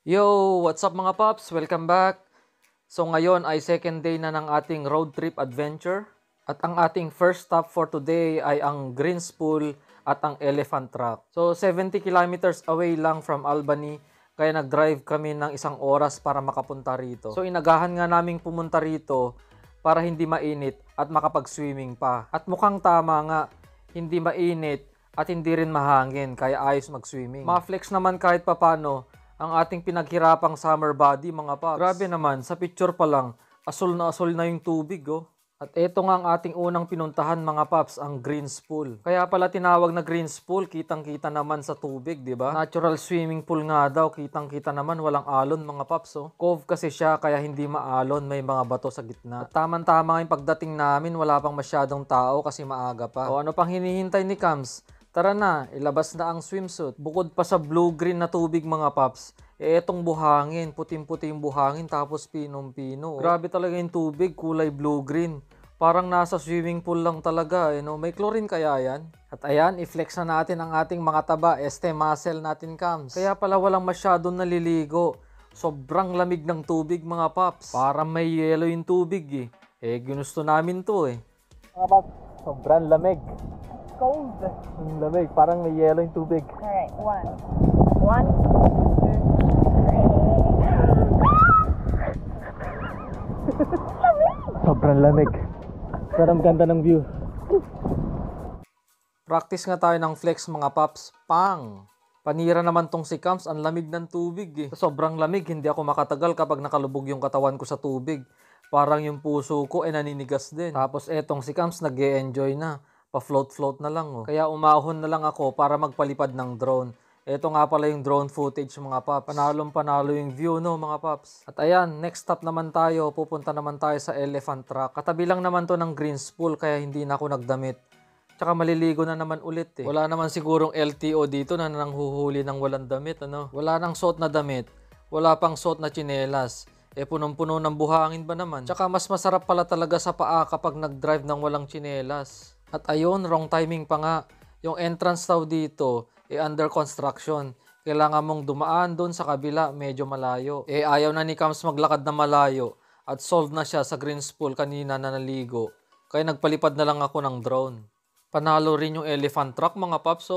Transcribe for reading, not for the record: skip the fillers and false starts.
Yo! What's up mga paps? Welcome back! So ngayon ay second day na ng ating road trip adventure. At ang ating first stop for today ay ang Greens Pool at ang Elephant Rock. So 70 kilometers away lang from Albany, kaya nag-drive kami ng 1 oras para makapunta rito. So inagahan nga naming pumunta rito para hindi mainit at makapag-swimming pa. At mukhang tama nga, hindi mainit at hindi rin mahangin, kaya ayos mag-swimming. Ma-flex naman kahit papano ang ating pinaghirapang summer body mga paps. Grabe naman, sa picture pa lang, asul na yung tubig oh. At eto nga ang ating unang pinuntahan mga paps, ang Greens Pool. Kaya pala tinawag na Greens Pool, kitang-kita naman sa tubig, di ba? Natural swimming pool nga daw, kitang-kita naman, walang alon mga paps oh. Cove kasi siya, kaya hindi maalon, may mga bato sa gitna. At tamang-tama yung pagdating namin, wala pang masyadong tao kasi maaga pa. O ano pang hinihintay ni Kams? Tara na, ilabas na ang swimsuit. Bukod pa sa blue-green na tubig mga paps, etong buhangin, puting-puti yung buhangin tapos pinong-pino. Grabe talaga yung tubig, kulay blue-green. Parang nasa swimming pool lang talaga, no? May chlorine kaya yan? At ayan, i-flex na natin ang ating mga taba, muscle natin Kams. Kaya pala walang masyadong naliligo. Sobrang lamig ng tubig mga paps. Parang may yelo yung tubig ginusto namin to Mga paps, sobrang lamig. Cold. Ang lamig, parang may yelo yung tubig. Alright, one, two. Sobrang lamig. Pero ang ganda ng view. Practice nga tayo ng flex mga paps. Pang! Panira naman tong si Kams, ang lamig ng tubig Sobrang lamig, hindi ako makatagal kapag nakalubog yung katawan ko sa tubig. Parang yung puso ko naninigas din. Tapos etong si Kams nag-e-enjoy na. Pa-float-float na lang Kaya umahon na lang ako para magpalipad ng drone. Ito nga pala yung drone footage mga paps. Panalong-panalo yung view mga paps. At ayan, next stop naman tayo. Pupunta naman tayo sa Elephant Rock. Katabi lang naman to ng Greens Pool kaya hindi na ako nagdamit. Tsaka maliligo na naman ulit Wala naman sigurong LTO dito na nanghuhuli ng walang damit Wala nang suot na damit. Wala pang suot na tsinelas. Punong-puno ng buhangin ba naman? Tsaka mas masarap pala talaga sa paa kapag nag-drive ng walang tsinelas. At ayun, wrong timing pa nga. Yung entrance daw dito, under construction. Kailangan mong dumaan doon sa kabila, medyo malayo. Ayaw na ni Kams maglakad na malayo. At solved na siya sa Greens Pool kanina na naligo. Kaya nagpalipad na lang ako ng drone. Panalo rin yung Elephant Rock mga paps